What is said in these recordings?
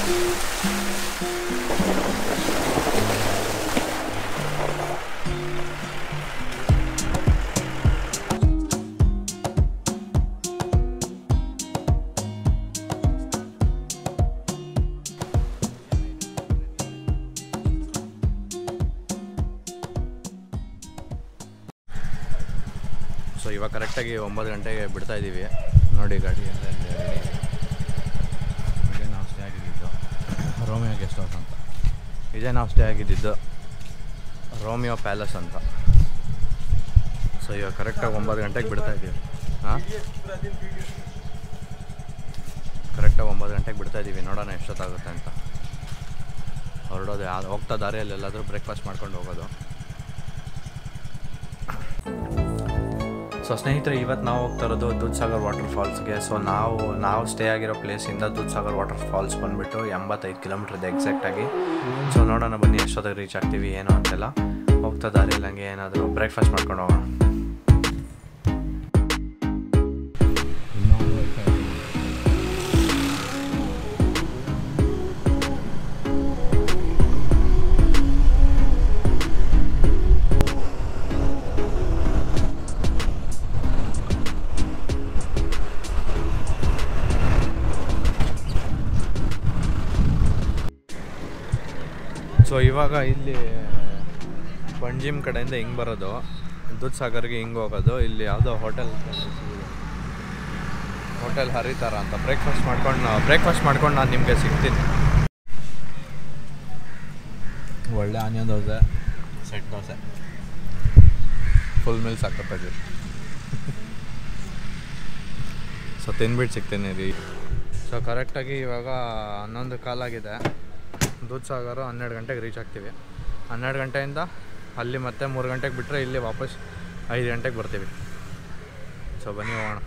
So ಇವಾಗ ಕರೆಕ್ಟಾಗಿ 9 ಗಂಟೆಗೆ ಬಿಡ್ತಾ ಇದ್ದೀವಿ ನೋಡಿ ಗಾಡಿ ಎಲ್ಲ ಇದೇ ನಾವು ಸ್ಟೇ ಆಗಿದ್ದು ರೋಮಿಯೋ ಗೆಸ್ಟ್ ಹೌಸ್ ಅಂತ. ಇದೇ ನಾವು ಸ್ಟೇ ಆಗಿದ್ದು ರೋಮಿಯೋ ಪ್ಯಾಲೇಸ್ ಅಂತ. ಸೊ ಇವಾಗ ಕರೆಕ್ಟಾಗಿ 9 ಗಂಟೆಗೆ ಬಿಡ್ತಾ ಇದ್ದೀವಿ. ಹಾಂ, ಕರೆಕ್ಟಾಗಿ 9 ಗಂಟೆಗೆ ಬಿಡ್ತಾ ಇದ್ದೀವಿ. ನೋಡೋಣ ಎಷ್ಟೊತ್ತಾಗುತ್ತೆ ಅಂತ. ಹೊರಡೋದು ಹೋಗ್ತಾ ದಾರಿಯಲ್ಲಿ ಎಲ್ಲಾದರೂ ಬ್ರೇಕ್ಫಾಸ್ಟ್ ಮಾಡ್ಕೊಂಡು ಹೋಗೋದು. ಸೊ ಸ್ನೇಹಿತರೆ, ಇವತ್ತು ನಾವು ಹೋಗ್ತಾ ಇರೋದು ದೂಧ್ಸಾಗರ್ ವಾಟರ್ ಫಾಲ್ಸ್ಗೆ. ಸೊ ನಾವು ಸ್ಟೇ ಆಗಿರೋ ಪ್ಲೇಸಿಂದ ದೂಧ್ಸಾಗರ್ ವಾಟರ್ ಫಾಲ್ಸ್ ಬಂದುಬಿಟ್ಟು 85 ಕಿಲೋಮೀಟರ್ ಇದೆ ಎಕ್ಸಾಕ್ಟಾಗಿ. ಸೊ ನೋಡೋಣ ಬನ್ನಿ ಎಷ್ಟೊತ್ತಿಗೆ ರೀಚ್ ಆಗ್ತೀವಿ ಏನು ಅಂತೆಲ್ಲ. ಹೋಗ್ತಾ ದಾರಿಯಲ್ಲಿ ಹಂಗೆ ಏನಾದರೂ ಬ್ರೇಕ್ಫಾಸ್ಟ್ ಮಾಡ್ಕೊಂಡು ಹೋಗೋಣ. ಸೊ ಇವಾಗ ಇಲ್ಲಿ ಪಂಜಿಮ್ ಕಡೆಯಿಂದ ಹಿಂಗೆ ಬರೋದು, ದೂಧ್ಸಾಗರ್ಗೆ ಹಿಂಗೆ ಹೋಗೋದು. ಇಲ್ಲಿ ಯಾವುದೋ ಹೋಟೆಲ್ ಹರಿತಾರ ಅಂತ. ಬ್ರೇಕ್ಫಾಸ್ಟ್ ಮಾಡ್ಕೊಂಡು ನಾನು ನಿಮಗೆ ಸಿಗ್ತೀನಿ. ಒಳ್ಳೆ onion dosa, set dosa, full meals ಹಾಕಪ್ಪಾಜಿ. ಸೊ ತಿನ್ಬಿಟ್ಟು ಸಿಗ್ತೀನಿ ರೀ. ಸೊ ಕರೆಕ್ಟಾಗಿ ಇವಾಗ 11 ಕಾಲಾಗಿದೆ. ದೂಧ್ಸಾಗರ 12 ಗಂಟೆಗೆ ರೀಚ್ ಆಗ್ತೀವಿ. 12 ಗಂಟೆಯಿಂದ ಅಲ್ಲಿ ಮತ್ತೆ 3 ಗಂಟೆಗೆ ಬಿಟ್ಟರೆ ಇಲ್ಲಿ ವಾಪಸ್ 5 ಗಂಟೆಗೆ ಬರ್ತೀವಿ. ಸೊ ಬನ್ನಿ ಹೋಗೋಣ.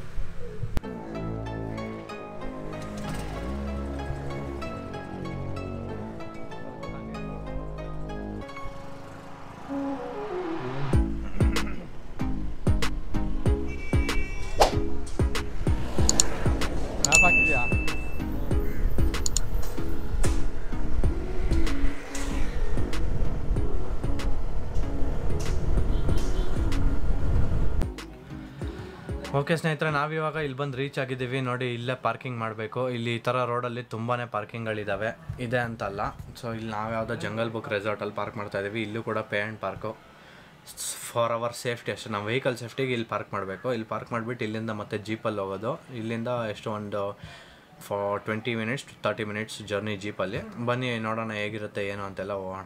ಮ್ಯಾಪ್ ಹಾಕಿದ್ಯಾ? ಓಕೆ ಸ್ನೇಹಿತರೆ, ನಾವಿವಾಗ ಇಲ್ಲಿ ಬಂದು ರೀಚ್ ಆಗಿದ್ದೀವಿ. ನೋಡಿ, ಇಲ್ಲೇ ಪಾರ್ಕಿಂಗ್ ಮಾಡಬೇಕು. ಇಲ್ಲಿ ಈ ಥರ ರೋಡಲ್ಲಿ ತುಂಬಾ ಪಾರ್ಕಿಂಗ್ಗಳಿದ್ದಾವೆ, ಇದೆ ಅಂತಲ್ಲ. ಸೊ ಇಲ್ಲಿ ನಾವು ಯಾವುದೋ ಜಂಗಲ್ ಬುಕ್ ರೆಸಾರ್ಟಲ್ಲಿ ಪಾರ್ಕ್ ಮಾಡ್ತಾಯಿದ್ದೀವಿ. ಇಲ್ಲೂ ಕೂಡ pay and park for our safety ಅಷ್ಟೇ. ನಾವು ವೆಹಿಕಲ್ ಸೇಫ್ಟಿಗೆ ಇಲ್ಲಿ ಪಾರ್ಕ್ ಮಾಡಬೇಕು. ಇಲ್ಲಿ ಪಾರ್ಕ್ ಮಾಡಿಬಿಟ್ಟು ಇಲ್ಲಿಂದ ಮತ್ತೆ ಜೀಪಲ್ಲಿ ಹೋಗೋದು. ಇಲ್ಲಿಂದ ಎಷ್ಟು ಒಂದು 20 ಮಿನಿಟ್ಸ್ to 30 ಮಿನಿಟ್ಸ್ ಜರ್ನಿ ಜೀಪಲ್ಲಿ. ಬನ್ನಿ ನೋಡೋಣ ಹೇಗಿರುತ್ತೆ ಏನು ಅಂತೆಲ್ಲ ಹೋಗೋಣ.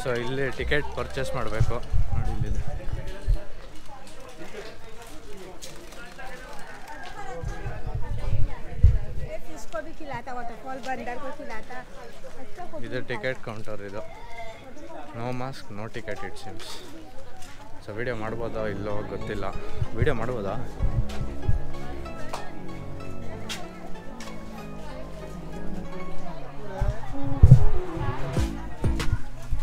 ಸೊ ಇಲ್ಲಿ ಟಿಕೆಟ್ ಪರ್ಚೇಸ್ ಮಾಡಬೇಕು. ನೋಡಿ ಇಲ್ಲಿ ಇದು ಟಿಕೆಟ್ ಕೌಂಟರ್. ಇದು no mask no ticket it seems. So video ಮಾಡ್ಬೋದಾ ಇಲ್ಲೋ ಗೊತ್ತಿಲ್ಲ. ವಿಡಿಯೋ ಮಾಡ್ಬೋದಾ?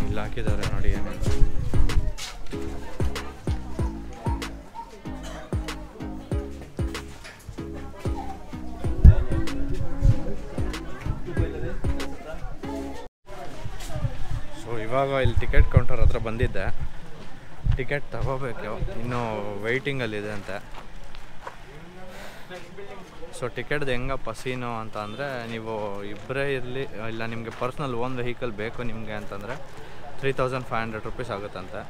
ಇಲ್ಲಿ ಹಾಕಿದ್ದಾರೆ ನೋಡಿ ಏನು. ಸೊ ಇವಾಗ ಇಲ್ಲಿ ಟಿಕೆಟ್ ಕೌಂಟರ್ ಹತ್ರ ಬಂದಿದ್ದೆ. ಟಿಕೆಟ್ ತಗೋಬೇಕು, ಇನ್ನೂ ವೆಯ್ಟಿಂಗಲ್ಲಿದೆ ಅಂತೆ. ಸೊ ಟಿಕೆಟ್ದು ಹೆಂಗಪ್ಪ ಸೀನು ಅಂತ ಅಂದರೆ, ನೀವು ಇಬ್ಬರೇ ಇರಲಿ ಇಲ್ಲ ನಿಮಗೆ ಪರ್ಸ್ನಲ್ ಓನ್ ವೆಹಿಕಲ್ ಬೇಕು ನಿಮಗೆ ಅಂತಂದರೆ 3500 ರೂಪೀಸ್ ಆಗುತ್ತಂತೆ.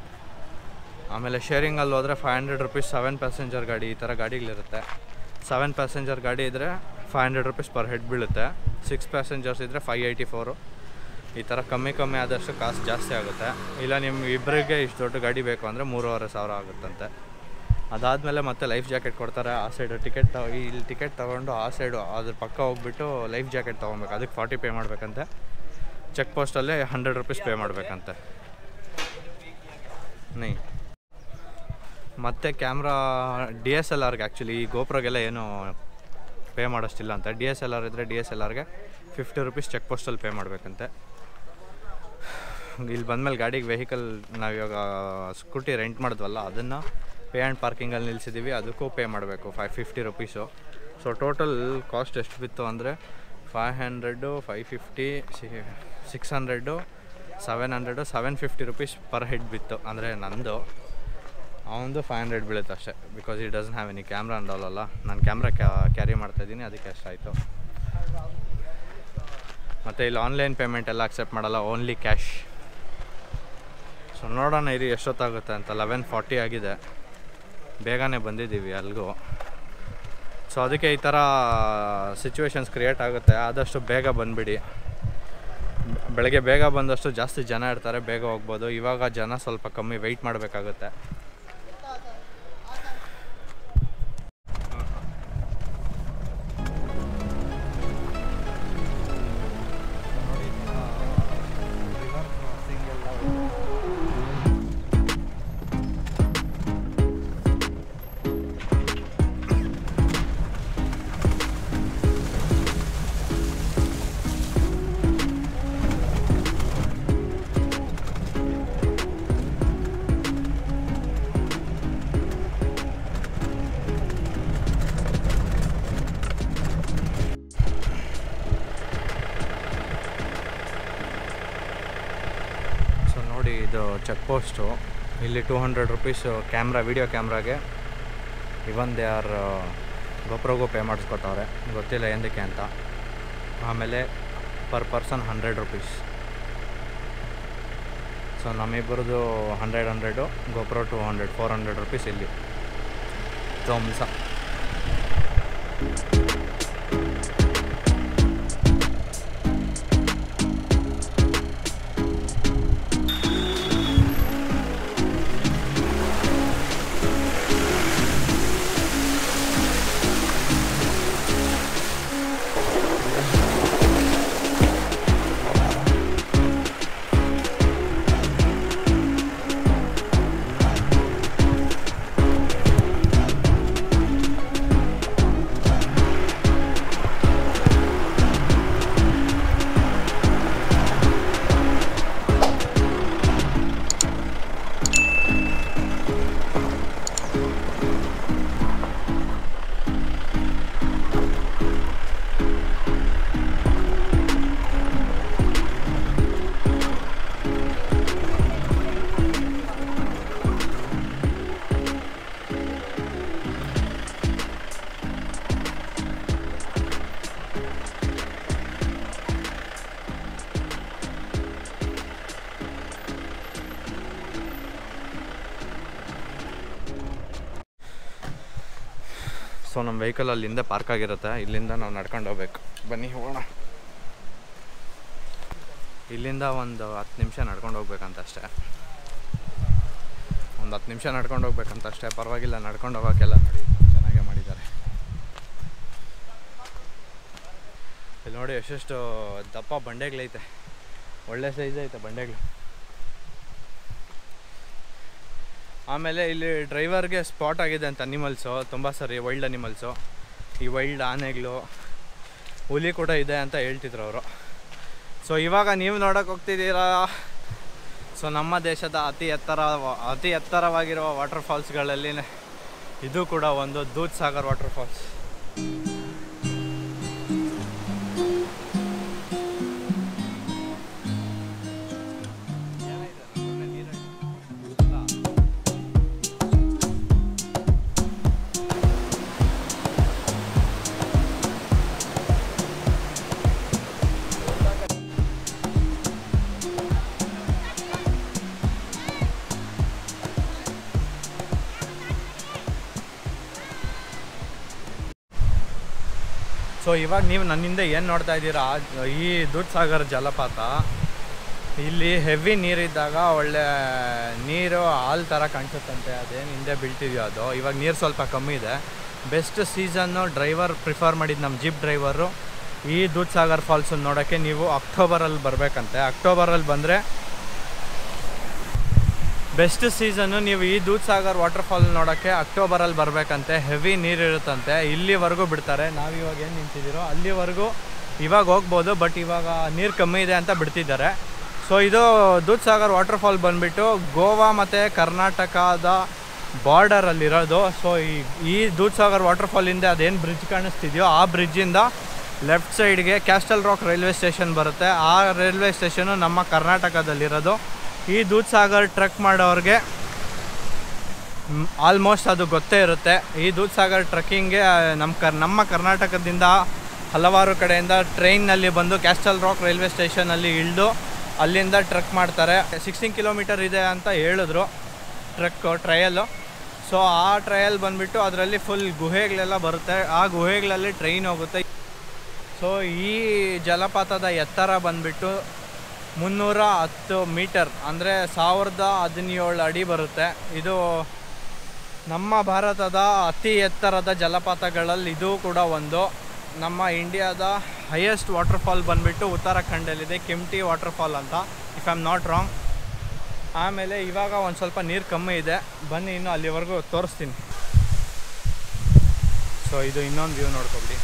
ಆಮೇಲೆ ಶೇರಿಂಗಲ್ಲಿ ಹೋದರೆ 500 ರೂಪೀಸ್ 7 ಪ್ಯಾಸೆಂಜರ್ ಗಾಡಿ, ಈ ಥರ ಗಾಡಿಗಳಿರುತ್ತೆ. 7 ಪ್ಯಾಸೆಂಜರ್ ಗಾಡಿ ಇದ್ದರೆ 500 ರೂಪೀಸ್ ಪರ್ ಹೆಡ್ ಬೀಳುತ್ತೆ. 6 ಪ್ಯಾಸೆಂಜರ್ಸ್ ಇದ್ದರೆ 584. ಈ ಥರ ಕಮ್ಮಿ ಆದಷ್ಟು ಕಾಸ್ಟ್ ಜಾಸ್ತಿ ಆಗುತ್ತೆ. ಇಲ್ಲ ನಿಮ್ಗೆ ಇಬ್ಬರಿಗೆ ಇಷ್ಟು ದೊಡ್ಡ ಗಾಡಿ ಬೇಕು ಅಂದರೆ 3500 ಆಗುತ್ತಂತೆ. ಅದಾದಮೇಲೆ ಮತ್ತೆ ಲೈಫ್ ಜಾಕೆಟ್ ಕೊಡ್ತಾರೆ. ಆ ಸೈಡು ಇಲ್ಲಿ ಟಿಕೆಟ್ ತೊಗೊಂಡು ಆ ಸೈಡು ಅದ್ರ ಪಕ್ಕ ಹೋಗ್ಬಿಟ್ಟು ಲೈಫ್ ಜಾಕೆಟ್ ತೊಗೊಬೇಕು. ಅದಕ್ಕೆ 40 ಪೇ ಮಾಡಬೇಕಂತೆ. ಚೆಕ್ ಪೋಸ್ಟಲ್ಲೇ 100 ರೂಪೀಸ್ ಪೇ ಮಾಡಬೇಕಂತೆ. ಮತ್ತು ಕ್ಯಾಮ್ರಾ DSLRಗೆ ಆ್ಯಕ್ಚುಲಿ ಈ ಗೋಪ್ರೋಗೆಲ್ಲ ಏನು ಪೇ ಮಾಡೋಷ್ಟಿಲ್ಲ ಅಂತ. DSLR ಇದ್ದರೆ DSLRಗೆ 50 ರೂಪೀಸ್ ಚೆಕ್ ಪೋಸ್ಟಲ್ಲಿ ಪೇ ಮಾಡಬೇಕಂತೆ. ಇಲ್ಲಿ ಬಂದಮೇಲೆ ಗಾಡಿಗೆ ವೆಹಿಕಲ್ ನಾವಿವಾಗ ಸ್ಕೂಟಿ ರೆಂಟ್ ಮಾಡಿದ್ವಲ್ಲ, ಅದನ್ನು ಪೇ ಆ್ಯಂಡ್ ಪಾರ್ಕಿಂಗಲ್ಲಿ ನಿಲ್ಲಿಸಿದ್ದೀವಿ, ಅದಕ್ಕೂ ಪೇ ಮಾಡಬೇಕು 550 ರುಪೀಸು. ಸೊ ಟೋಟಲ್ ಕಾಸ್ಟ್ ಎಷ್ಟು ಬಿತ್ತು ಅಂದರೆ 500, 550, 600, 700, 750 ರುಪೀಸ್ ಪರ್ ಹೆಡ್ ಬಿತ್ತು. ಅಂದರೆ ನಂದು ಅವನದು 500 ಬೀಳುತ್ತೆ ಅಷ್ಟೇ, ಬಿಕಾಸ್ ಈ doesn't have any camera and all ಅಲ್ಲ. ನಾನು ಕ್ಯಾಮ್ರಾ ಕ್ಯಾರಿ ಮಾಡ್ತಾಯಿದ್ದೀನಿ, ಅದಕ್ಕೆ ಅಷ್ಟಾಯಿತು. ಮತ್ತು ಇಲ್ಲಿ ಆನ್ಲೈನ್ ಪೇಮೆಂಟ್ ಎಲ್ಲ ಅಕ್ಸೆಪ್ಟ್ ಮಾಡಲ್ಲ, ಓನ್ಲಿ ಕ್ಯಾಶ್. ಸೊ ನೋಡೋಣ ಇರಿ ಎಷ್ಟೊತ್ತಾಗುತ್ತೆ ಅಂತ. 11:40 ಆಗಿದೆ, ಬೇಗನೆ ಬಂದಿದ್ದೀವಿ ಅಲ್ಲಿಗೂ. ಸೊ ಅದಕ್ಕೆ ಈ ಥರ ಸಿಚುವೇಶನ್ಸ್ ಕ್ರಿಯೇಟ್ ಆಗುತ್ತೆ. ಆದಷ್ಟು ಬೇಗ ಬಂದುಬಿಡಿ. ಬೆಳಗ್ಗೆ ಬೇಗ ಬಂದಷ್ಟು ಜಾಸ್ತಿ ಜನ ಇರ್ತಾರೆ, ಬೇಗ ಹೋಗ್ಬೋದು. ಇವಾಗ ಜನ ಸ್ವಲ್ಪ ಕಮ್ಮಿ, ವೆಯ್ಟ್ ಮಾಡಬೇಕಾಗುತ್ತೆ. ಇದು ಚೆಕ್ ಪೋಸ್ಟು. ಇಲ್ಲಿ 200 ರುಪೀಸ್ ಕ್ಯಾಮ್ರಾ, ವಿಡಿಯೋ ಕ್ಯಾಮ್ರಾಗೆ. ಇವನ್ ದೇ ಆರ್ ಗೊಪ್ರೋಗೂ ಪೇ ಮಾಡಿಸ್ಕೊತವ್ರೆ, ಗೊತ್ತಿಲ್ಲ ಏನಕ್ಕೆ ಅಂತ. ಆಮೇಲೆ ಪರ್ ಪರ್ಸನ್ 100 ರುಪೀಸ್. ಸೊ ನಮ್ಮಿಬ್ಬರದು 100, ಗೊಪ್ರೋ 200, 400 ರುಪೀಸ್ ಇಲ್ಲಿ ಧ್ವಂಸ. ಸೊ ನಮ್ಮ ವೆಹಿಕಲ್ ಅಲ್ಲಿಂದ ಪಾರ್ಕ್ ಆಗಿರುತ್ತೆ, ಇಲ್ಲಿಂದ ನಾವು ನಡ್ಕೊಂಡು ಹೋಗ್ಬೇಕು. ಬನ್ನಿ ಹೋಗೋಣ. ಇಲ್ಲಿಂದ ಒಂದು 10 ನಿಮಿಷ ನಡ್ಕೊಂಡು ಹೋಗ್ಬೇಕಂತ ಅಷ್ಟೇ, ಒಂದು 10 ನಿಮಿಷ ನಡ್ಕೊಂಡು ಹೋಗ್ಬೇಕಂತ ಅಷ್ಟೇ. ಪರವಾಗಿಲ್ಲ, ನಡ್ಕೊಂಡು ಹೋಗೋಕ್ಕೆಲ್ಲ ನೋಡಿ ಚೆನ್ನಾಗೇ ಮಾಡಿದ್ದಾರೆ. ಇಲ್ಲಿ ನೋಡಿ ಎಷ್ಟೆಷ್ಟು ದಪ್ಪ ಬಂಡೆಗಳೈತೆ, ಒಳ್ಳೆ ಸೈಜ್ ಐತೆ ಬಂಡೆಗಳು. ಆಮೇಲೆ ಇಲ್ಲಿ ಡ್ರೈವರ್ಗೆ ಸ್ಪಾಟ್ ಆಗಿದೆ ಅಂತ ಅನಿಮಲ್ಸು, ತುಂಬ ಸರಿ ವೈಲ್ಡ್ ಅನಿಮಲ್ಸು. ಈ ವೈಲ್ಡ್ ಆನೆಗಳು, ಹುಲಿ ಕೂಡ ಇದೆ ಅಂತ ಹೇಳ್ತಿದ್ರು ಅವರು. ಸೊ ಇವಾಗ ನೀವು ನೋಡೋಕೆ ಹೋಗ್ತಿದ್ದೀರಾ. ಸೊ ನಮ್ಮ ದೇಶದ ಅತಿ ಎತ್ತರವಾಗಿರುವ ವಾಟರ್ಫಾಲ್ಸ್ಗಳಲ್ಲಿ ಇದು ಕೂಡ ಒಂದು, ದೂಧ್ಸಾಗರ್ ವಾಟರ್ಫಾಲ್ಸ್. ಸೊ ಇವಾಗ ನೀವು ನನ್ನಿಂದ ಏನು ನೋಡ್ತಾ ಇದ್ದೀರಾ, ಈ ದೂಧ್ಸಾಗರ್ ಜಲಪಾತ. ಇಲ್ಲಿ ಹೆವಿ ನೀರಿದ್ದಾಗ ಒಳ್ಳೆ ನೀರು ಹಾಲು ಥರ ಕಾಣಿಸುತ್ತಂತೆ, ಅದೇನು ಹಿಂದೆ ಬೀಳ್ತಿದೆಯೋ ಅದು. ಇವಾಗ ನೀರು ಸ್ವಲ್ಪ ಕಮ್ಮಿ ಇದೆ. ಬೆಸ್ಟ್ ಸೀಸನ್ನು ಡ್ರೈವರ್ ಪ್ರಿಫರ್ ಮಾಡಿದ್ದು ನಮ್ಮ ಜೀಪ್ ಡ್ರೈವರು ಈ ದೂಧ್ಸಾಗರ್ ಫಾಲ್ಸನ್ನು ನೋಡೋಕ್ಕೆ ನೀವು ಅಕ್ಟೋಬರಲ್ಲಿ ಬರಬೇಕಂತೆ. ಅಕ್ಟೋಬರಲ್ಲಿ ಬಂದರೆ ಬೆಸ್ಟ್ ಸೀಸನ್ನು. ನೀವು ಈ ದೂಧ್ಸಾಗರ್ ವಾಟರ್ಫಾಲ್ ನೋಡೋಕ್ಕೆ ಅಕ್ಟೋಬರಲ್ಲಿ ಬರಬೇಕಂತೆ. ಹೆವಿ ನೀರಿರುತ್ತಂತೆ, ಇಲ್ಲಿವರೆಗೂ ಬಿಡ್ತಾರೆ. ನಾವಿವಾಗ ಏನು ನಿಂತಿದ್ದೀರೋ ಅಲ್ಲಿವರೆಗೂ ಇವಾಗ ಹೋಗ್ಬೋದು, ಬಟ್ ಇವಾಗ ನೀರು ಕಮ್ಮಿ ಇದೆ ಅಂತ ಬಿಡ್ತಿದ್ದಾರೆ. ಸೊ ಇದು ದೂಧ್ಸಾಗರ್ ವಾಟರ್ಫಾಲ್ ಬಂದುಬಿಟ್ಟು ಗೋವಾ ಮತ್ತು ಕರ್ನಾಟಕದ ಬಾರ್ಡರಲ್ಲಿರೋದು. ಸೊ ಈ ದೂಧ್ಸಾಗರ್ ವಾಟರ್ಫಾಲಿಂದ ಅದೇನು ಬ್ರಿಡ್ಜ್ ಕಾಣಿಸ್ತಿದೆಯೋ ಆ ಬ್ರಿಡ್ಜಿಂದ ಲೆಫ್ಟ್ ಸೈಡ್ಗೆ ಕ್ಯಾಸ್ಟಲ್ ರಾಕ್ ರೈಲ್ವೆ ಸ್ಟೇಷನ್ ಬರುತ್ತೆ. ಆ ರೈಲ್ವೆ ಸ್ಟೇಷನು ನಮ್ಮ ಕರ್ನಾಟಕದಲ್ಲಿರೋದು. ಈ ದೂಧ್ಸಾಗರ್ ಟ್ರೆಕ್ ಮಾಡೋರಿಗೆ ಆಲ್ಮೋಸ್ಟ್ ಅದು ಗೊತ್ತೇ ಇರುತ್ತೆ. ಈ ದೂಧ್ಸಾಗರ್ ಟ್ರೆಕ್ಕಿಂಗ್ಗೆ ನಮ್ಮ ಕರ್ನಾಟಕದಿಂದ ಹಲವಾರು ಕಡೆಯಿಂದ ಟ್ರೈನ್ನಲ್ಲಿ ಬಂದು ಕ್ಯಾಸ್ಟಲ್ ರಾಕ್ ರೈಲ್ವೆ ಸ್ಟೇಷನಲ್ಲಿ ಇಳಿದು ಅಲ್ಲಿಂದ ಟ್ರೆಕ್ ಮಾಡ್ತಾರೆ. 16 ಕಿಲೋಮೀಟರ್ ಇದೆ ಅಂತ ಹೇಳಿದ್ರು ಟ್ರಯಲ್ಲು. ಸೊ ಆ ಟ್ರಯಲ್ ಬಂದುಬಿಟ್ಟು ಅದರಲ್ಲಿ ಫುಲ್ ಗುಹೆಗಳೆಲ್ಲ ಬರುತ್ತೆ. ಆ ಗುಹೆಗಳಲ್ಲಿ ಟ್ರೈನ್ ಹೋಗುತ್ತೆ. ಸೊ ಈ ಜಲಪಾತದ ಎತ್ತರ ಬಂದುಬಿಟ್ಟು 310 ಮೀಟರ್ ಅಂದರೆ 1017 ಅಡಿ ಬರುತ್ತೆ. ಇದು ನಮ್ಮ ಭಾರತದ ಅತಿ ಎತ್ತರದ ಜಲಪಾತಗಳಲ್ಲಿ ಇದು ಕೂಡ ಒಂದು. ನಮ್ಮ ಇಂಡಿಯಾದ ಹೈಯೆಸ್ಟ್ ವಾಟರ್ಫಾಲ್ ಬಂದುಬಿಟ್ಟು ಉತ್ತರಾಖಂಡಲ್ಲಿದೆ, ಕೆಂಪ್ಟಿ ವಾಟರ್ಫಾಲ್ ಅಂತ, if I am not wrong. ಆಮೇಲೆ ಇವಾಗ ಒಂದು ಸ್ವಲ್ಪ ನೀರು ಕಮ್ಮಿ ಇದೆ, ಬನ್ನಿ ಇನ್ನು ಅಲ್ಲಿವರೆಗೂ ತೋರಿಸ್ತೀನಿ. ಸೊ ಇದು ಇನ್ನೊಂದು ವ್ಯೂ ನೋಡ್ಕೊಬಿಡಿ.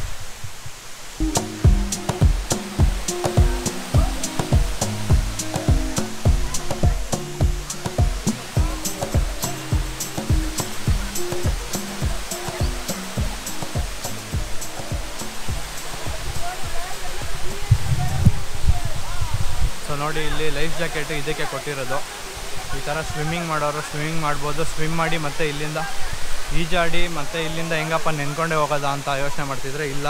ಸೊ ನೋಡಿ, ಇಲ್ಲಿ ಲೈಫ್ ಜಾಕೆಟ್ ಇದಕ್ಕೆ ಕೊಟ್ಟಿರೋದು. ಈ ಥರ ಸ್ವಿಮ್ಮಿಂಗ್ ಮಾಡೋರು ಸ್ವಿಮ್ಮಿಂಗ್ ಮಾಡ್ಬೋದು. ಸ್ವಿಮ್ ಮಾಡಿ ಮತ್ತು ಇಲ್ಲಿಂದ ಈಜಾಡಿ ಮತ್ತು ಇಲ್ಲಿಂದ ಹೆಂಗಪ್ಪ ನೆನ್ಕೊಂಡೇ ಹೋಗೋದಾ ಅಂತ ಯೋಚನೆ ಮಾಡ್ತಿದ್ರೆ, ಇಲ್ಲ,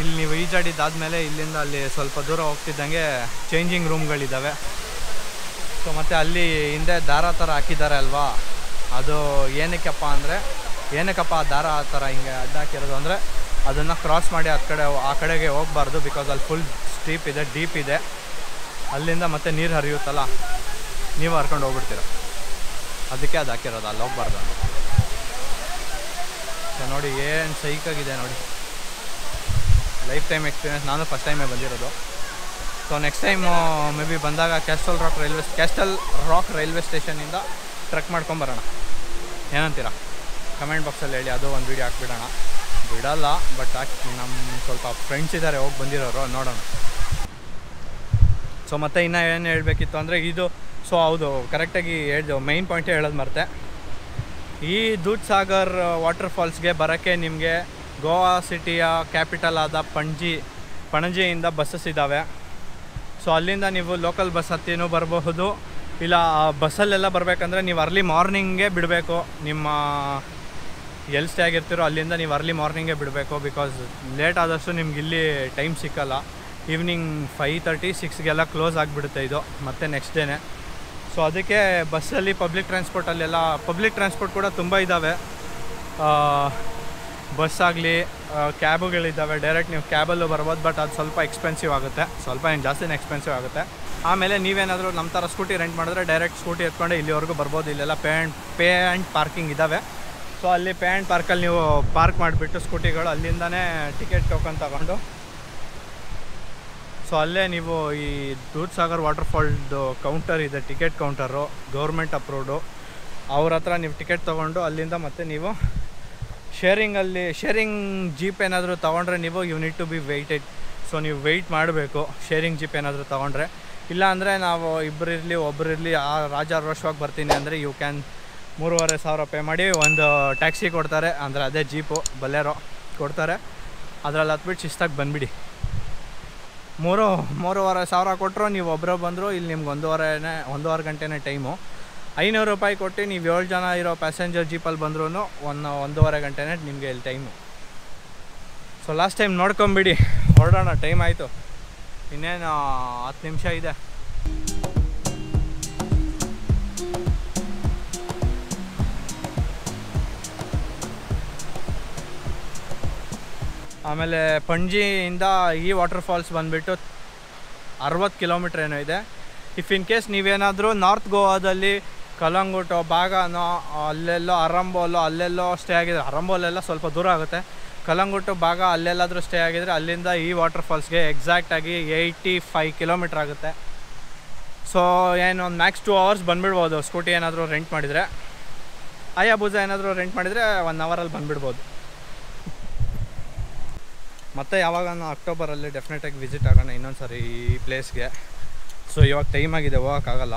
ಇಲ್ಲಿ ನೀವು ಈಜಾಡಿದ್ದಾದಮೇಲೆ ಇಲ್ಲಿಂದ ಅಲ್ಲಿ ಸ್ವಲ್ಪ ದೂರ ಹೋಗ್ತಿದ್ದಂಗೆ ಚೇಂಜಿಂಗ್ ರೂಮ್ಗಳಿದ್ದಾವೆ. ಸೊ ಮತ್ತು ಅಲ್ಲಿ ಹಿಂದೆ ದಾರ ಥರ ಹಾಕಿದ್ದಾರೆ ಅಲ್ವಾ, ಅದು ಏನಕ್ಕಪ್ಪ ಆ ದಾರ ಆ ಥರ ಹಿಂಗೆ ಅಡ್ಡ ಹಾಕಿರೋದು ಅಂದರೆ ಅದನ್ನು ಕ್ರಾಸ್ ಮಾಡಿ ಆ ಕಡೆಗೆ ಹೋಗಬಾರ್ದು. ಬಿಕಾಸ್ ಅಲ್ಲಿ ಫುಲ್ ಸ್ಟೀಪ್ ಇದೆ, ಡೀಪ್ ಇದೆ. ಅಲ್ಲಿಂದ ಮತ್ತೆ ನೀರು ಹರಿಯುತ್ತಲ್ಲ, ನೀವು ಹರ್ಕೊಂಡು ಹೋಗ್ಬಿಡ್ತೀರ. ಅದಕ್ಕೆ ಅದು ಹಾಕಿರೋದು, ಅಲ್ಲಿ ಹೋಗ್ಬಾರ್ದು ಅಂತ. ಸೊ ನೋಡಿ ಏನು ಸೈಕಾಗಿದೆ ನೋಡಿ, ಲೈಫ್ ಟೈಮ್ ಎಕ್ಸ್ಪೀರಿಯೆನ್ಸ್. ನಾನು ಫಸ್ಟ್ ಟೈಮೇ ಬಂದಿರೋದು. So next time may be ಬಂದಾಗ ಕ್ಯಾಸ್ಟಲ್ ರಾಕ್ ರೈಲ್ವೆ ಸ್ಟೇಷನಿಂದ ಟ್ರೆಕ್ ಮಾಡ್ಕೊಂಬರೋಣ. ಏನಂತೀರಾ? ಕಮೆಂಟ್ ಬಾಕ್ಸಲ್ಲಿ ಹೇಳಿ, ಅದು ಒಂದು ವೀಡಿಯೋ ಹಾಕ್ಬಿಡೋಣ. ಬಿಡಲ್ಲ, ಬಟ್ ನಮ್ಮ ಸ್ವಲ್ಪ ಫ್ರೆಂಡ್ಸ್ ಇದ್ದಾರೆ ಹೋಗಿ ಬಂದಿರೋರು, ನೋಡೋಣ. ಸೊ ಮತ್ತು ಇನ್ನೂ ಏನು ಹೇಳಬೇಕಿತ್ತು ಅಂದರೆ ಇದು, ಸೊ ಹೌದು, ಕರೆಕ್ಟಾಗಿ ಹೇಳಿದೆ, ಮೈನ್ ಪಾಯಿಂಟೇ ಹೇಳೋದು ಮರೆತೆ. ಈ ದೂಧ್ಸಾಗರ್ ವಾಟರ್ಫಾಲ್ಸ್ಗೆ ಬರೋಕ್ಕೆ ನಿಮಗೆ ಗೋವಾ ಸಿಟಿಯ ಕ್ಯಾಪಿಟಲ್ ಆದ ಪಣಜಿಯಿಂದ ಬಸ್ಸಸ್ ಇದ್ದಾವೆ. ಸೊ ಅಲ್ಲಿಂದ ನೀವು ಲೋಕಲ್ ಬಸ್ ಹತ್ತಿನೂ ಬರಬಹುದು. ಇಲ್ಲ ಬಸ್ಸಲ್ಲೆಲ್ಲ ಬರಬೇಕಂದ್ರೆ ನೀವು ಅರ್ಲಿ ಮಾರ್ನಿಂಗೇ ಬಿಡಬೇಕು. ನಿಮ್ಮ ಎಲ್ಲಿ ಸ್ಟೇ ಆಗಿರ್ತೀರೋ ಅಲ್ಲಿಂದ ನೀವು ಅರ್ಲಿ ಮಾರ್ನಿಂಗೇ ಬಿಡಬೇಕು. ಬಿಕಾಸ್ ಲೇಟ್ ಆದಷ್ಟು ನಿಮ್ಗೆ ಇಲ್ಲಿ ಟೈಮ್ ಸಿಕ್ಕಲ್ಲ. ಈವ್ನಿಂಗ್ 5:30, 6ಗೆಲ್ಲ ಕ್ಲೋಸ್ ಆಗಿಬಿಡುತ್ತೆ ಇದು, ಮತ್ತು ನೆಕ್ಸ್ಟ್ ಡೇನೇ. ಸೊ ಅದಕ್ಕೆ ಬಸ್ಸಲ್ಲಿ ಪಬ್ಲಿಕ್ ಟ್ರಾನ್ಸ್ಪೋರ್ಟ್ ಕೂಡ ತುಂಬ ಇದ್ದಾವೆ. ಬಸ್ ಆಗಲಿ ಕ್ಯಾಬುಗಳಿದ್ದಾವೆ. ಡೈರೆಕ್ಟ್ ನೀವು ಕ್ಯಾಬಲ್ಲೂ ಬರ್ಬೋದು, ಬಟ್ ಅದು ಸ್ವಲ್ಪ ಎಕ್ಸ್ಪೆನ್ಸಿವ್ ಆಗುತ್ತೆ, ಸ್ವಲ್ಪ ಏನು ಜಾಸ್ತಿನೇ ಎಕ್ಸ್ಪೆನ್ಸಿವ್ ಆಗುತ್ತೆ. ಆಮೇಲೆ ನೀವೇನಾದರೂ ನಮ್ಮ ಥರ ಸ್ಕೂಟಿ ರೆಂಟ್ ಮಾಡಿದ್ರೆ ಡೈರೆಕ್ಟ್ ಸ್ಕೂಟಿ ಎತ್ಕೊಂಡೆ ಇಲ್ಲಿವರೆಗೂ ಬರ್ಬೋದು. ಇಲ್ಲೆಲ್ಲ ಪೇ ಆ್ಯಂಡ್ ಪಾರ್ಕಿಂಗ್ ಇದ್ದಾವೆ. ಸೊ ಅಲ್ಲಿ ಪೇ ಆ್ಯಂಡ್ ಪಾರ್ಕಲ್ಲಿ ನೀವು ಪಾರ್ಕ್ ಮಾಡಿಬಿಟ್ಟು ಸ್ಕೂಟಿಗಳು ಅಲ್ಲಿಂದನೇ ಟಿಕೆಟ್ ಟೋಕನ್ ತಗೊಂಡು, ಸೊ ಅಲ್ಲೇ ನೀವು ಈ ದೂಧ್ಸಾಗರ್ ವಾಟರ್ಫಾಲ್ದು ಕೌಂಟರ್ ಇದೆ, ಟಿಕೆಟ್ ಕೌಂಟರು, ಗೌರ್ಮೆಂಟ್ ಅಪ್ರೂವ್ಡು. ಅವ್ರ ಹತ್ರ ನೀವು ಟಿಕೆಟ್ ತೊಗೊಂಡು ಅಲ್ಲಿಂದ ಮತ್ತೆ ನೀವು ಶೇರಿಂಗ್ ಜೀಪ್ ಏನಾದರೂ ತೊಗೊಂಡ್ರೆ ನೀವು you need to be waited. So ನೀವು ವೆಯ್ಟ್ ಮಾಡಬೇಕು ಶೇರಿಂಗ್ ಜೀಪ್ ಏನಾದರೂ ತೊಗೊಂಡ್ರೆ. ಇಲ್ಲಾಂದರೆ ನಾವು ಒಬ್ಬರಿರಲಿ ರಾಜಾರೋಷವಾಗಿ ಬರ್ತೀನಿ ಅಂದರೆ ಯು ಕ್ಯಾನ್ 3,500 ಪೇ ಮಾಡಿ ಒಂದು ಟ್ಯಾಕ್ಸಿ ಕೊಡ್ತಾರೆ, ಅಂದರೆ ಅದೇ ಜೀಪು ಬಲ್ಲೇರೋ ಕೊಡ್ತಾರೆ. ಅದರಲ್ಲಿ ಹತ್ಬಿಟ್ಟು ಶಿಸ್ತಾಗಿ ಬಂದುಬಿಡಿ. 3,500 ಕೊಟ್ಟರು ನೀವು ಒಬ್ಬರು ಬಂದರು, ಇಲ್ಲಿ ನಿಮ್ಗೆ ಒಂದೂವರೆ ಗಂಟೆನೇ ಟೈಮು. 500 ರೂಪಾಯಿ ಕೊಟ್ಟು ನೀವು 7 ಜನ ಇರೋ ಪ್ಯಾಸೆಂಜರ್ ಜೀಪಲ್ಲಿ ಬಂದ್ರೂ ಒಂದೂವರೆ ಗಂಟೆನೇ ನಿಮಗೆ ಇಲ್ಲಿ ಟೈಮು. ಸೊ ಲಾಸ್ಟ್ ಟೈಮ್ ನೋಡ್ಕೊಂಬಿಡಿ, ಹೊರಡೋಣ. ಟೈಮ್ ಆಯಿತು, ಇನ್ನೇನು 10 ನಿಮಿಷ ಇದೆ. ಆಮೇಲೆ ಪಣಜಿಯಿಂದ ಈ ವಾಟರ್ಫಾಲ್ಸ್ ಬಂದುಬಿಟ್ಟು 60 ಕಿಲೋಮೀಟ್ರ್ ಏನೋ ಇದೆ. ಇಫ್ ಇನ್ ಕೇಸ್ ನೀವೇನಾದರೂ ನಾರ್ತ್ ಗೋವಾದಲ್ಲಿ ಕಲಂಗುಟೋ, ಬಾಗಾನೋ, ಅಲ್ಲೆಲ್ಲೋ ಅರಂಬೋಲೋ ಅಲ್ಲೆಲ್ಲೋ ಸ್ಟೇ ಆಗಿದ್ರೆ, ಅರಂಬೋಲೆಲ್ಲ ಸ್ವಲ್ಪ ದೂರ ಆಗುತ್ತೆ, ಕಲಂಗುಟು, ಬಾಗ ಅಲ್ಲೆಲ್ಲಾದರೂ ಸ್ಟೇ ಆಗಿದ್ರೆ ಅಲ್ಲಿಂದ ಈ ವಾಟರ್ಫಾಲ್ಸ್ಗೆ ಎಕ್ಸಾಕ್ಟಾಗಿ 85 ಕಿಲೋಮೀಟ್ರ್ ಆಗುತ್ತೆ. ಸೊ ಏನು ಒಂದು ಮ್ಯಾಕ್ಸ್ 2 ಅವರ್ಸ್ ಬಂದುಬಿಡ್ಬೋದು ಸ್ಕೂಟಿ ಏನಾದರೂ ರೆಂಟ್ ಮಾಡಿದರೆ. ಅಯಾಬೂಜ ಏನಾದರೂ ರೆಂಟ್ ಮಾಡಿದರೆ 1 ಅವರಲ್ಲಿ ಬಂದುಬಿಡ್ಬೋದು. ಮತ್ತು ಯಾವಾಗ ಅಕ್ಟೋಬರಲ್ಲಿ ಡೆಫಿನೆಟಾಗಿ ವಿಸಿಟ್ ಆಗೋಣ ಇನ್ನೊಂದು ಸಾರಿ ಈ ಪ್ಲೇಸ್ಗೆ. ಸೊ ಇವಾಗ ಟೈಮ್ ಆಗಿದೆ, ಹೋಗೋಕ್ಕಾಗಲ್ಲ.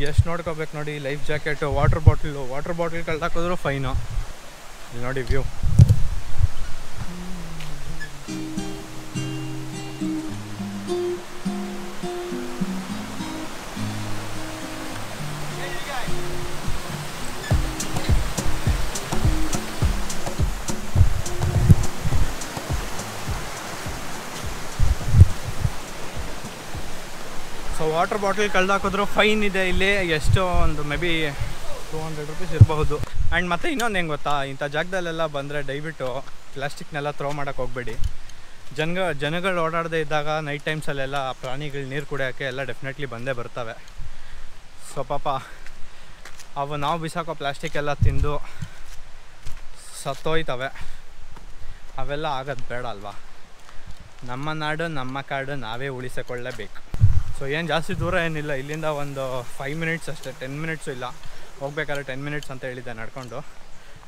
ಎಷ್ಟು ನೋಡ್ಕೋಬೇಕು ನೋಡಿ. ಲೈಫ್ ಜಾಕೆಟು, ವಾಟರ್ ಬಾಟಲ್ ಕಳ್ದಾಕಿದ್ರು ಫೈನು. ಇಲ್ಲಿ ನೋಡಿ ವ್ಯೂ. ಸೊ ವಾಟರ್ ಬಾಟಲ್ ಕಳ್ದಾಕಿದ್ರು ಫೈನ್ ಇದೆ ಇಲ್ಲಿ. ಎಷ್ಟೋ ಒಂದು ಮೇ ಬಿ 200 ರೂಪೀಸ್ ಇರಬಹುದು. ಆ್ಯಂಡ್ ಮತ್ತು ಇನ್ನೊಂದು ಹೆಂಗೆ ಗೊತ್ತಾ, ಇಂಥ ಜಾಗದಲ್ಲೆಲ್ಲ ಬಂದರೆ ದಯವಿಟ್ಟು ಪ್ಲಾಸ್ಟಿಕ್ನೆಲ್ಲ ಥ್ರೋ ಮಾಡೋಕ್ಕೆ ಹೋಗಬೇಡಿ. ಜನಗಳು ಓಡಾಡದೇ ಇದ್ದಾಗ ನೈಟ್ ಟೈಮ್ಸಲ್ಲೆಲ್ಲ ಪ್ರಾಣಿಗಳು ನೀರು ಕುಡಿಯೋಕ್ಕೆ ಎಲ್ಲ ಡೆಫಿನೆಟ್ಲಿ ಬಂದೇ ಬರ್ತವೆ. ಸೊ ಪಾಪ ಅವು ನಾವು ಬಿಸಾಕೋ ಪ್ಲಾಸ್ಟಿಕ್ ಎಲ್ಲ ತಿಂದು ಸತ್ತೋಯ್ತವೆ. ಅವೆಲ್ಲ ಆಗೋದು ಬೇಡ ಅಲ್ವಾ. ನಮ್ಮ ನಾಡು ನಮ್ಮ ಕಾಡು ನಾವೇ ಉಳಿಸಿಕೊಳ್ಳಬೇಕು. ಸೊ ಏನು ಜಾಸ್ತಿ ದೂರ ಏನಿಲ್ಲ, ಇಲ್ಲಿಂದ ಒಂದು 5 ಮಿನಿಟ್ಸ್ ಅಷ್ಟೇ, 10 ಮಿನಿಟ್ಸು ಇಲ್ಲ. ಹೋಗ್ಬೇಕಾದ್ರೆ 10 ಮಿನಿಟ್ಸ್ ಅಂತ ಹೇಳಿದ್ದೆ ನಡ್ಕೊಂಡು.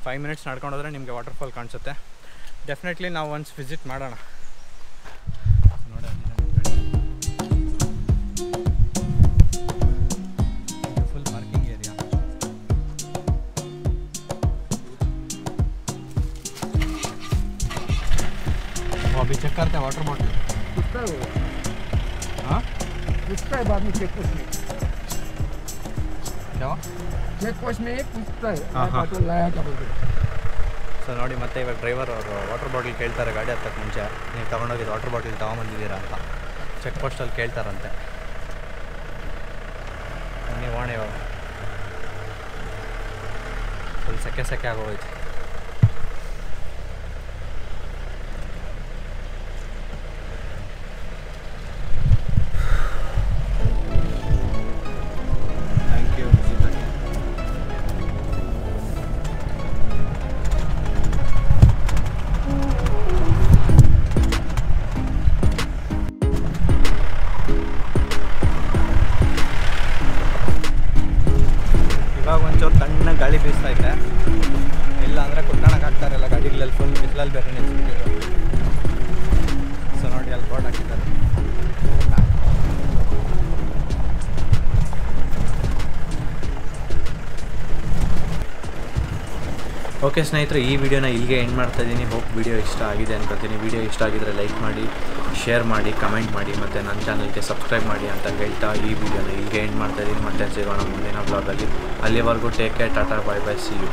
5 ಮಿನಿಟ್ಸ್ ನಡ್ಕೊಂಡೋದ್ರೆ ನಿಮಗೆ ವಾಟರ್ಫಾಲ್ ಕಾಣಿಸುತ್ತೆ. ಡೆಫಿನೆಟ್ಲಿ ನಾವು ಒನ್ಸ್ ವಿಸಿಟ್ ಮಾಡೋಣ. ನೋಡಿ ಫುಲ್ ಪಾರ್ಕಿಂಗ್ ಏರಿಯಾ. अभी चेक करते हैं वाटर बॉटल. हाँ पूछता है बाद में चेक पोस्ट में. क्या चेक पोस्ट में पूछता है हाँ बॉटल लाया क्या बोलते. ಸೊ ನೋಡಿ ಮತ್ತೆ ಇವಾಗ ಡ್ರೈವರ್ ಅವರು ವಾಟರ್ ಬಾಟಲ್ ಕೇಳ್ತಾರೆ ಗಾಡಿ ಹತ್ತಕ್ಕೆ ಮುಂಚೆ. ನೀವು ತೊಗೊಂಡೋಗಿದ್ದು ವಾಟರ್ ಬಾಟಲ್ ತೊಗೊಂಬಂದಿದ್ದೀರಾ ಅಂತ ಚೆಕ್ ಪೋಸ್ಟಲ್ಲಿ ಕೇಳ್ತಾರಂತೆ. ನೀವು ಓಣ ಇವಾಗ ಫುಲ್ ಸೆಕೆ ಆಗೋಯ್ತು. ಒಂಚೂರು ತಣ್ಣ ಗಾಳಿ ಬೀಸ್ತೈತೆ. ಇಲ್ಲ ಅಂದರೆ ಕುತ್ಕೊಳಕ್ಕೆ ಆಗ್ತಾರಲ್ಲ ಗಾಡಿಗಳಲ್ಲಿ, ಫುಲ್ ಬಿಸಿಲಲ್ಲಿ ಬೇರೆ ನಿಲ್ಸ್ಬಿಟ್ಟಿದ್ರು. ಸೊ ನೋಡಿ ಅಲ್ಲಿ ಬೋರ್ಡ್ ಹಾಕಿದ್ದಾರೆ. ಓಕೆ ಸ್ನೇಹಿತರೆ, ಈ ವಿಡಿಯೋನ ಇಲ್ಲಿಗೆ ಎಂಡ್ ಮಾಡ್ತಾಯಿದ್ದೀನಿ. ಹೋಪ್ ವಿಡಿಯೋ ಇಷ್ಟ ಆಗಿದೆ ಅನ್ಕೋತೀನಿ. ವಿಡಿಯೋ ಇಷ್ಟ ಆಗಿದ್ರೆ ಲೈಕ್ ಮಾಡಿ, ಶೇರ್ ಮಾಡಿ, ಕಮೆಂಟ್ ಮಾಡಿ, ಮತ್ತು ನನ್ನ ಚಾನಲ್ಗೆ ಸಬ್ಸ್ಕ್ರೈಬ್ ಮಾಡಿ ಅಂತ ಹೇಳ್ತಾ ಈ ವಿಡಿಯೋನ ಇಲ್ಲಿಗೆ ಎಂಡ್ ಮಾಡ್ತಾಯಿದ್ದೀನಿ. ಮತ್ತೆ ಸಿಗೋಣ ಮುಂದಿನ ಬ್ಲಾಗಲ್ಲಿ. ಅಲ್ಲಿವರೆಗೂ take care, tata, bye bye, see you.